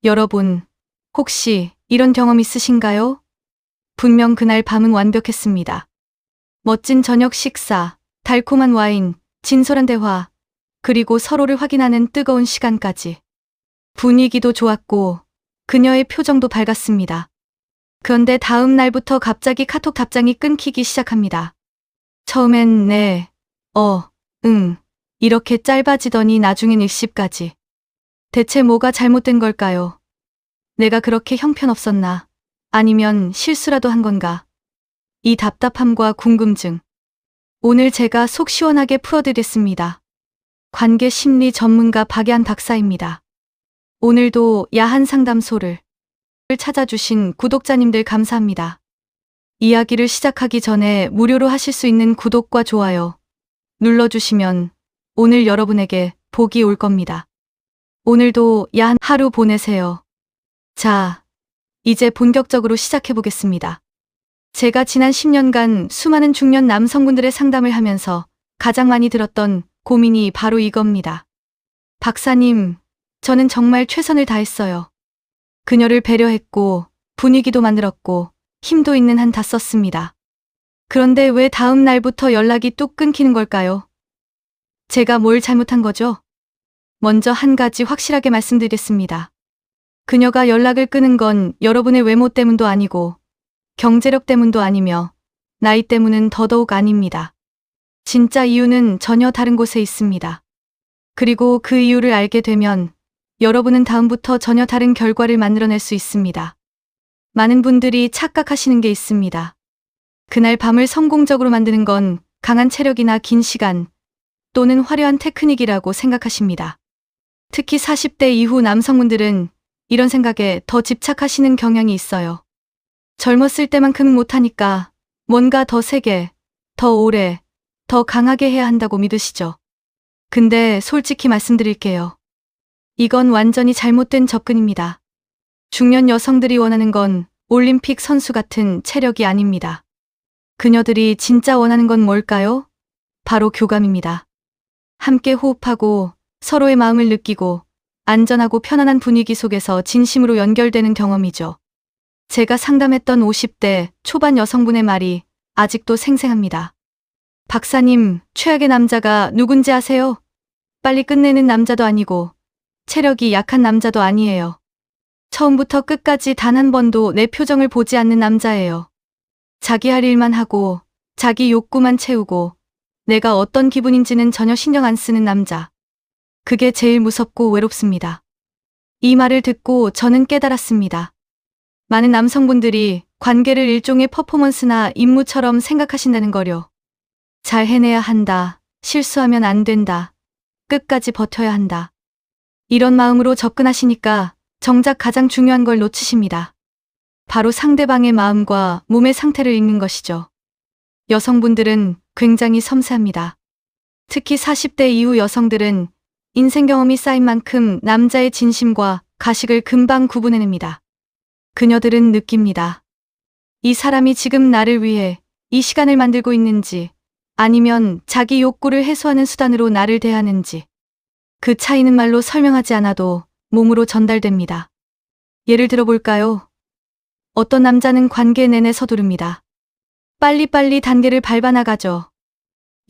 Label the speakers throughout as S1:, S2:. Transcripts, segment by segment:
S1: 여러분, 혹시 이런 경험 있으신가요? 분명 그날 밤은 완벽했습니다. 멋진 저녁 식사, 달콤한 와인, 진솔한 대화, 그리고 서로를 확인하는 뜨거운 시간까지. 분위기도 좋았고, 그녀의 표정도 밝았습니다. 그런데 다음 날부터 갑자기 카톡 답장이 끊기기 시작합니다. 처음엔 네, 응, 이렇게 짧아지더니 나중엔 일십까지. 대체 뭐가 잘못된 걸까요? 내가 그렇게 형편없었나? 아니면 실수라도 한 건가? 이 답답함과 궁금증. 오늘 제가 속 시원하게 풀어드리겠습니다. 관계 심리 전문가 박예한 박사입니다. 오늘도 야한 상담소를 찾아주신 구독자님들 감사합니다. 이야기를 시작하기 전에 무료로 하실 수 있는 구독과 좋아요 눌러주시면 오늘 여러분에게 복이 올 겁니다. 오늘도 야한 하루 보내세요. 자, 이제 본격적으로 시작해보겠습니다. 제가 지난 10년간 수많은 중년 남성분들의 상담을 하면서 가장 많이 들었던 고민이 바로 이겁니다. 박사님, 저는 정말 최선을 다했어요. 그녀를 배려했고, 분위기도 만들었고, 힘도 있는 한 다 썼습니다. 그런데 왜 다음 날부터 연락이 뚝 끊기는 걸까요? 제가 뭘 잘못한 거죠? 먼저 한 가지 확실하게 말씀드리겠습니다. 그녀가 연락을 끊은 건 여러분의 외모 때문도 아니고, 경제력 때문도 아니며, 나이 때문은 더더욱 아닙니다. 진짜 이유는 전혀 다른 곳에 있습니다. 그리고 그 이유를 알게 되면 여러분은 다음부터 전혀 다른 결과를 만들어낼 수 있습니다. 많은 분들이 착각하시는 게 있습니다. 그날 밤을 성공적으로 만드는 건 강한 체력이나 긴 시간 또는 화려한 테크닉이라고 생각하십니다. 특히 40대 이후 남성분들은 이런 생각에 더 집착하시는 경향이 있어요. 젊었을 때만큼 못하니까 뭔가 더 세게, 더 오래, 더 강하게 해야 한다고 믿으시죠. 근데 솔직히 말씀드릴게요. 이건 완전히 잘못된 접근입니다. 중년 여성들이 원하는 건 올림픽 선수 같은 체력이 아닙니다. 그녀들이 진짜 원하는 건 뭘까요? 바로 교감입니다. 함께 호흡하고 서로의 마음을 느끼고 안전하고 편안한 분위기 속에서 진심으로 연결되는 경험이죠. 제가 상담했던 50대 초반 여성분의 말이 아직도 생생합니다. 박사님, 최악의 남자가 누군지 아세요? 빨리 끝내는 남자도 아니고 체력이 약한 남자도 아니에요. 처음부터 끝까지 단 한 번도 내 표정을 보지 않는 남자예요. 자기 할 일만 하고 자기 욕구만 채우고 내가 어떤 기분인지는 전혀 신경 안 쓰는 남자. 그게 제일 무섭고 외롭습니다. 이 말을 듣고 저는 깨달았습니다. 많은 남성분들이 관계를 일종의 퍼포먼스나 임무처럼 생각하신다는 거요. 잘 해내야 한다. 실수하면 안 된다. 끝까지 버텨야 한다. 이런 마음으로 접근하시니까 정작 가장 중요한 걸 놓치십니다. 바로 상대방의 마음과 몸의 상태를 읽는 것이죠. 여성분들은 굉장히 섬세합니다. 특히 40대 이후 여성들은 인생 경험이 쌓인 만큼 남자의 진심과 가식을 금방 구분해냅니다. 그녀들은 느낍니다. 이 사람이 지금 나를 위해 이 시간을 만들고 있는지 아니면 자기 욕구를 해소하는 수단으로 나를 대하는지. 그 차이는 말로 설명하지 않아도 몸으로 전달됩니다. 예를 들어볼까요? 어떤 남자는 관계 내내 서두릅니다. 빨리빨리 단계를 밟아나가죠.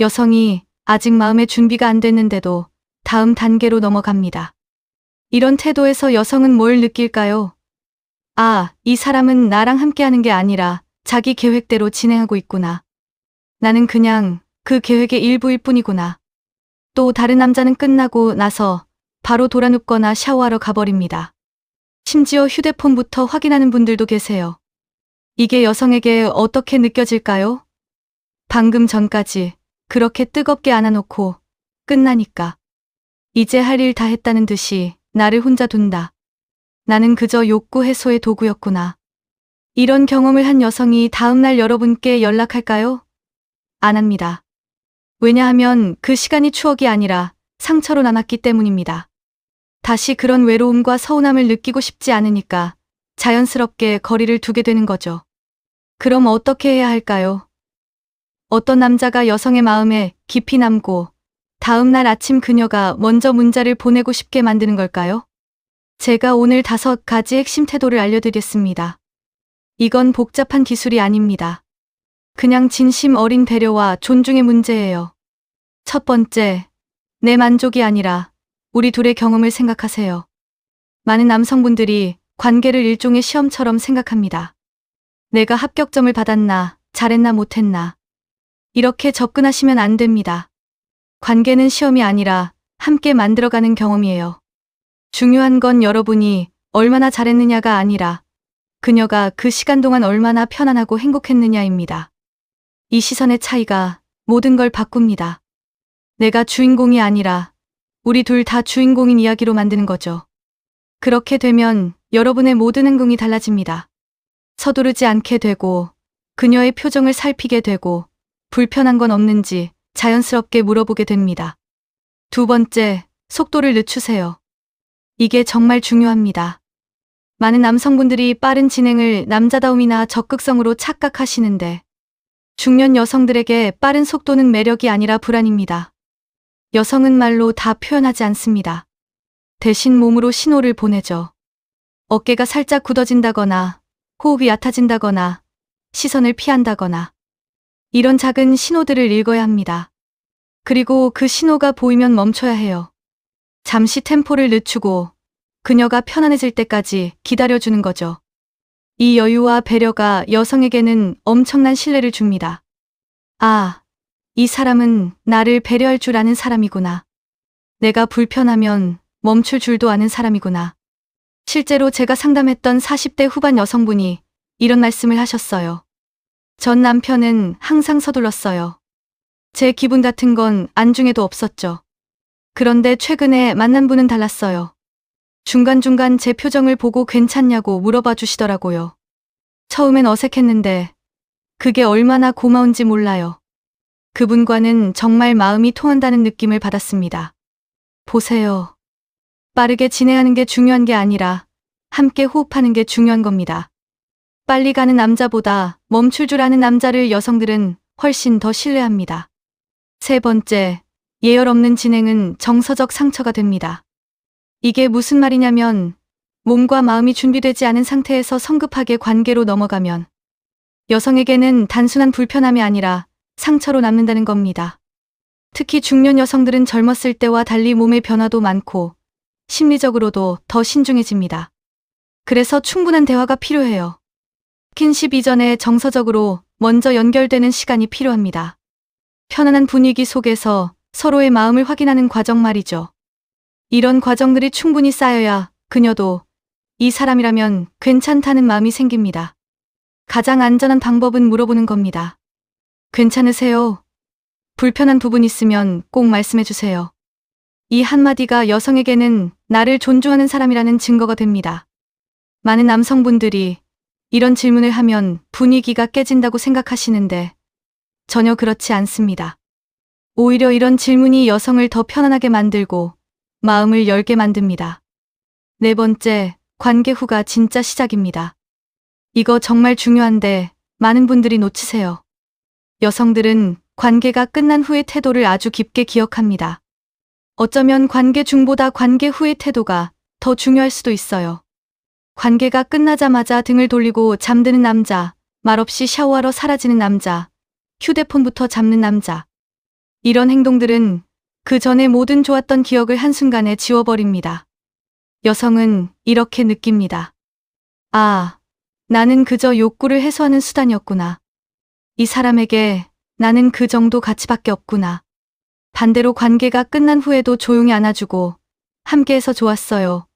S1: 여성이 아직 마음의 준비가 안 됐는데도 다음 단계로 넘어갑니다. 이런 태도에서 여성은 뭘 느낄까요? 아, 이 사람은 나랑 함께하는 게 아니라 자기 계획대로 진행하고 있구나. 나는 그냥 그 계획의 일부일 뿐이구나. 또 다른 남자는 끝나고 나서 바로 돌아눕거나 샤워하러 가버립니다. 심지어 휴대폰부터 확인하는 분들도 계세요. 이게 여성에게 어떻게 느껴질까요? 방금 전까지 그렇게 뜨겁게 안아놓고 끝나니까 이제 할 일 다 했다는 듯이 나를 혼자 둔다. 나는 그저 욕구 해소의 도구였구나. 이런 경험을 한 여성이 다음날 여러분께 연락할까요? 안 합니다. 왜냐하면 그 시간이 추억이 아니라 상처로 남았기 때문입니다. 다시 그런 외로움과 서운함을 느끼고 싶지 않으니까 자연스럽게 거리를 두게 되는 거죠. 그럼 어떻게 해야 할까요? 어떤 남자가 여성의 마음에 깊이 남고 다음날 아침 그녀가 먼저 문자를 보내고 싶게 만드는 걸까요? 제가 오늘 5가지 핵심 태도를 알려드렸습니다. 이건 복잡한 기술이 아닙니다. 그냥 진심 어린 배려와 존중의 문제예요. 첫 번째, 내 만족이 아니라 우리 둘의 경험을 생각하세요. 많은 남성분들이 관계를 일종의 시험처럼 생각합니다. 내가 합격점을 받았나, 잘했나 못했나. 이렇게 접근하시면 안 됩니다. 관계는 시험이 아니라 함께 만들어가는 경험이에요. 중요한 건 여러분이 얼마나 잘했느냐가 아니라 그녀가 그 시간 동안 얼마나 편안하고 행복했느냐입니다. 이 시선의 차이가 모든 걸 바꿉니다. 내가 주인공이 아니라 우리 둘 다 주인공인 이야기로 만드는 거죠. 그렇게 되면 여러분의 모든 행동이 달라집니다. 서두르지 않게 되고 그녀의 표정을 살피게 되고 불편한 건 없는지 자연스럽게 물어보게 됩니다. 두 번째, 속도를 늦추세요. 이게 정말 중요합니다. 많은 남성분들이 빠른 진행을 남자다움이나 적극성으로 착각하시는데 중년 여성들에게 빠른 속도는 매력이 아니라 불안입니다. 여성은 말로 다 표현하지 않습니다. 대신 몸으로 신호를 보내죠. 어깨가 살짝 굳어진다거나 호흡이 얕아진다거나 시선을 피한다거나 이런 작은 신호들을 읽어야 합니다. 그리고 그 신호가 보이면 멈춰야 해요. 잠시 템포를 늦추고 그녀가 편안해질 때까지 기다려주는 거죠. 이 여유와 배려가 여성에게는 엄청난 신뢰를 줍니다. 아, 이 사람은 나를 배려할 줄 아는 사람이구나. 내가 불편하면 멈출 줄도 아는 사람이구나. 실제로 제가 상담했던 40대 후반 여성분이 이런 말씀을 하셨어요. 전 남편은 항상 서둘렀어요. 제 기분 같은 건 안중에도 없었죠. 그런데 최근에 만난 분은 달랐어요. 중간중간 제 표정을 보고 괜찮냐고 물어봐 주시더라고요. 처음엔 어색했는데 그게 얼마나 고마운지 몰라요. 그분과는 정말 마음이 통한다는 느낌을 받았습니다. 보세요. 빠르게 진행하는 게 중요한 게 아니라 함께 호흡하는 게 중요한 겁니다. 빨리 가는 남자보다 멈출 줄 아는 남자를 여성들은 훨씬 더 신뢰합니다. 세 번째, 예열 없는 진행은 정서적 상처가 됩니다. 이게 무슨 말이냐면 몸과 마음이 준비되지 않은 상태에서 성급하게 관계로 넘어가면 여성에게는 단순한 불편함이 아니라 상처로 남는다는 겁니다. 특히 중년 여성들은 젊었을 때와 달리 몸의 변화도 많고 심리적으로도 더 신중해집니다. 그래서 충분한 대화가 필요해요. 스킨십 이전에 정서적으로 먼저 연결되는 시간이 필요합니다. 편안한 분위기 속에서 서로의 마음을 확인하는 과정 말이죠. 이런 과정들이 충분히 쌓여야 그녀도 이 사람이라면 괜찮다는 마음이 생깁니다. 가장 안전한 방법은 물어보는 겁니다. 괜찮으세요? 불편한 부분 있으면 꼭 말씀해 주세요. 이 한마디가 여성에게는 나를 존중하는 사람이라는 증거가 됩니다. 많은 남성분들이 이런 질문을 하면 분위기가 깨진다고 생각하시는데 전혀 그렇지 않습니다. 오히려 이런 질문이 여성을 더 편안하게 만들고 마음을 열게 만듭니다. 네 번째, 관계 후가 진짜 시작입니다. 이거 정말 중요한데 많은 분들이 놓치세요. 여성들은 관계가 끝난 후의 태도를 아주 깊게 기억합니다. 어쩌면 관계 중보다 관계 후의 태도가 더 중요할 수도 있어요. 관계가 끝나자마자 등을 돌리고 잠드는 남자, 말없이 샤워하러 사라지는 남자, 휴대폰부터 잡는 남자. 이런 행동들은 그 전에 모든 좋았던 기억을 한순간에 지워버립니다. 여성은 이렇게 느낍니다. 아, 나는 그저 욕구를 해소하는 수단이었구나. 이 사람에게 나는 그 정도 가치밖에 없구나. 반대로 관계가 끝난 후에도 조용히 안아주고 함께해서 좋았어요.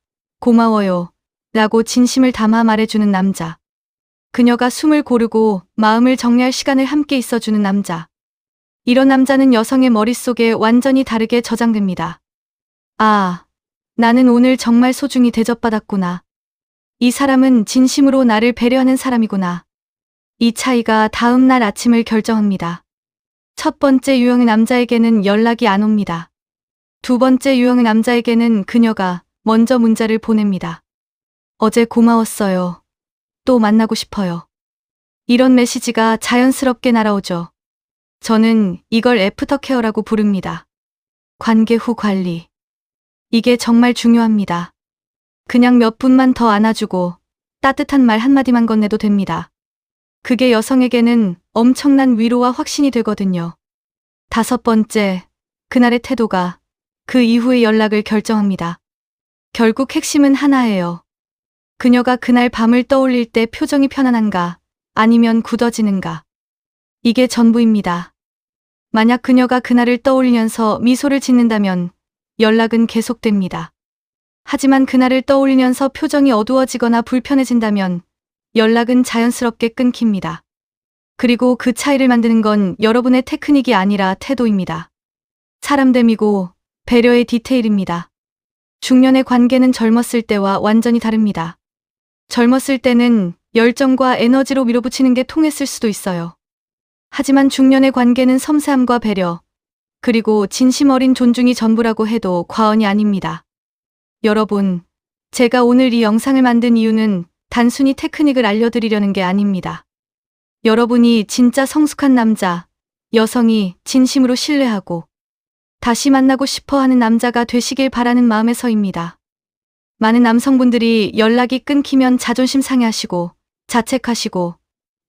S1: 고마워요. 라고 진심을 담아 말해주는 남자. 그녀가 숨을 고르고 마음을 정리할 시간을 함께 있어주는 남자. 이런 남자는 여성의 머릿속에 완전히 다르게 저장됩니다. 아, 나는 오늘 정말 소중히 대접받았구나. 이 사람은 진심으로 나를 배려하는 사람이구나. 이 차이가 다음 날 아침을 결정합니다. 첫 번째 유형의 남자에게는 연락이 안 옵니다. 두 번째 유형의 남자에게는 그녀가 먼저 문자를 보냅니다. 어제 고마웠어요. 또 만나고 싶어요. 이런 메시지가 자연스럽게 날아오죠. 저는 이걸 애프터케어라고 부릅니다. 관계 후 관리. 이게 정말 중요합니다. 그냥 몇 분만 더 안아주고 따뜻한 말 한마디만 건네도 됩니다. 그게 여성에게는 엄청난 위로와 확신이 되거든요. 5번째, 그날의 태도가 그 이후의 연락을 결정합니다. 결국 핵심은 하나예요. 그녀가 그날 밤을 떠올릴 때 표정이 편안한가, 아니면 굳어지는가. 이게 전부입니다. 만약 그녀가 그날을 떠올리면서 미소를 짓는다면 연락은 계속됩니다. 하지만 그날을 떠올리면서 표정이 어두워지거나 불편해진다면 연락은 자연스럽게 끊깁니다. 그리고 그 차이를 만드는 건 여러분의 테크닉이 아니라 태도입니다. 사람됨이고 배려의 디테일입니다. 중년의 관계는 젊었을 때와 완전히 다릅니다. 젊었을 때는 열정과 에너지로 밀어붙이는 게 통했을 수도 있어요. 하지만 중년의 관계는 섬세함과 배려, 그리고 진심 어린 존중이 전부라고 해도 과언이 아닙니다. 여러분, 제가 오늘 이 영상을 만든 이유는 단순히 테크닉을 알려드리려는 게 아닙니다. 여러분이 진짜 성숙한 남자, 여성이 진심으로 신뢰하고 다시 만나고 싶어 하는 남자가 되시길 바라는 마음에서입니다. 많은 남성분들이 연락이 끊기면 자존심 상해하시고 자책하시고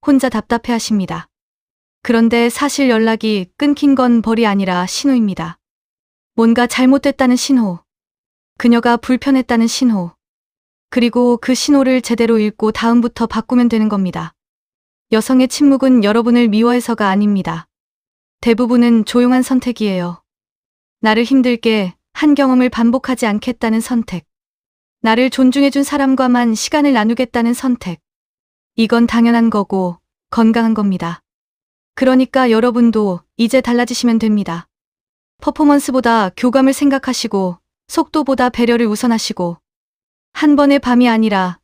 S1: 혼자 답답해 하십니다. 그런데 사실 연락이 끊긴 건 벌이 아니라 신호입니다. 뭔가 잘못됐다는 신호, 그녀가 불편했다는 신호, 그리고 그 신호를 제대로 읽고 다음부터 바꾸면 되는 겁니다. 여성의 침묵은 여러분을 미워해서가 아닙니다. 대부분은 조용한 선택이에요. 나를 힘들게 한 경험을 반복하지 않겠다는 선택. 나를 존중해준 사람과만 시간을 나누겠다는 선택. 이건 당연한 거고 건강한 겁니다. 그러니까 여러분도 이제 달라지시면 됩니다. 퍼포먼스보다 교감을 생각하시고 속도보다 배려를 우선하시고 한 번의 밤이 아니라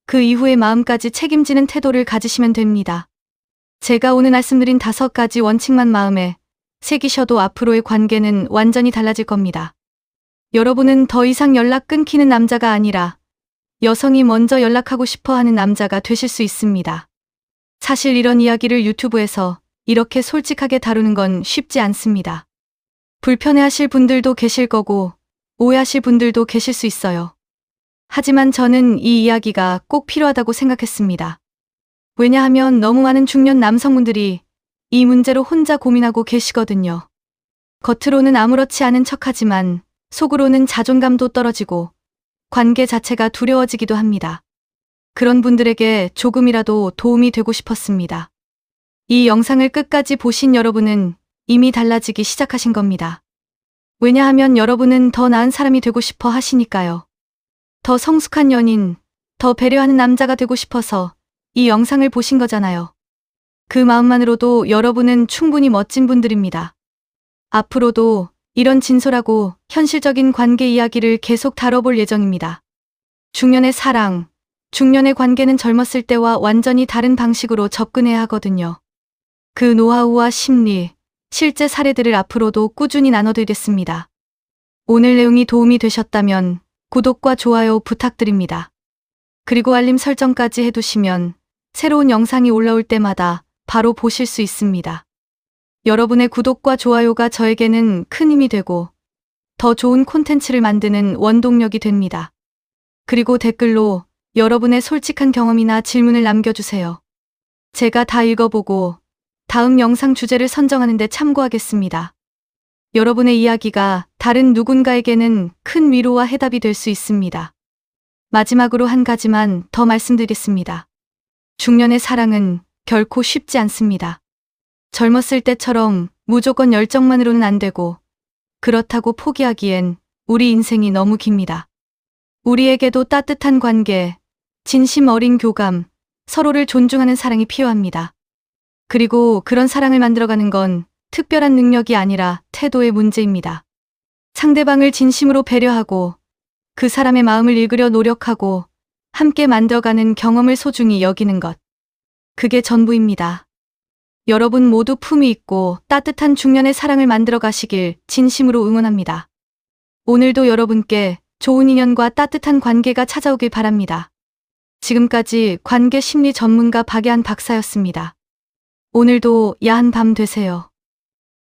S1: 그 이후의 마음까지 책임지는 태도를 가지시면 됩니다. 제가 오늘 말씀드린 5가지 원칙만 마음에 새기셔도 앞으로의 관계는 완전히 달라질 겁니다. 여러분은 더 이상 연락 끊기는 남자가 아니라 여성이 먼저 연락하고 싶어 하는 남자가 되실 수 있습니다. 사실 이런 이야기를 유튜브에서 이렇게 솔직하게 다루는 건 쉽지 않습니다. 불편해하실 분들도 계실 거고 오해하실 분들도 계실 수 있어요. 하지만 저는 이 이야기가 꼭 필요하다고 생각했습니다. 왜냐하면 너무 많은 중년 남성분들이 이 문제로 혼자 고민하고 계시거든요. 겉으로는 아무렇지 않은 척하지만 속으로는 자존감도 떨어지고 관계 자체가 두려워지기도 합니다. 그런 분들에게 조금이라도 도움이 되고 싶었습니다. 이 영상을 끝까지 보신 여러분은 이미 달라지기 시작하신 겁니다. 왜냐하면 여러분은 더 나은 사람이 되고 싶어 하시니까요. 더 성숙한 연인, 더 배려하는 남자가 되고 싶어서 이 영상을 보신 거잖아요. 그 마음만으로도 여러분은 충분히 멋진 분들입니다. 앞으로도 이런 진솔하고 현실적인 관계 이야기를 계속 다뤄볼 예정입니다. 중년의 사랑, 중년의 관계는 젊었을 때와 완전히 다른 방식으로 접근해야 하거든요. 그 노하우와 심리, 실제 사례들을 앞으로도 꾸준히 나눠드리겠습니다. 오늘 내용이 도움이 되셨다면 구독과 좋아요 부탁드립니다. 그리고 알림 설정까지 해두시면 새로운 영상이 올라올 때마다 바로 보실 수 있습니다. 여러분의 구독과 좋아요가 저에게는 큰 힘이 되고 더 좋은 콘텐츠를 만드는 원동력이 됩니다. 그리고 댓글로 여러분의 솔직한 경험이나 질문을 남겨주세요. 제가 다 읽어보고 다음 영상 주제를 선정하는 데 참고하겠습니다. 여러분의 이야기가 다른 누군가에게는 큰 위로와 해답이 될 수 있습니다. 마지막으로 한 가지만 더 말씀드리겠습니다. 중년의 사랑은 결코 쉽지 않습니다. 젊었을 때처럼 무조건 열정만으로는 안 되고 그렇다고 포기하기엔 우리 인생이 너무 깁니다. 우리에게도 따뜻한 관계, 진심 어린 교감, 서로를 존중하는 사랑이 필요합니다. 그리고 그런 사랑을 만들어가는 건 특별한 능력이 아니라 태도의 문제입니다. 상대방을 진심으로 배려하고 그 사람의 마음을 읽으려 노력하고 함께 만들어가는 경험을 소중히 여기는 것. 그게 전부입니다. 여러분 모두 품위 있고 따뜻한 중년의 사랑을 만들어 가시길 진심으로 응원합니다. 오늘도 여러분께 좋은 인연과 따뜻한 관계가 찾아오길 바랍니다. 지금까지 관계 심리 전문가 박예한 박사였습니다. 오늘도 야한 밤 되세요.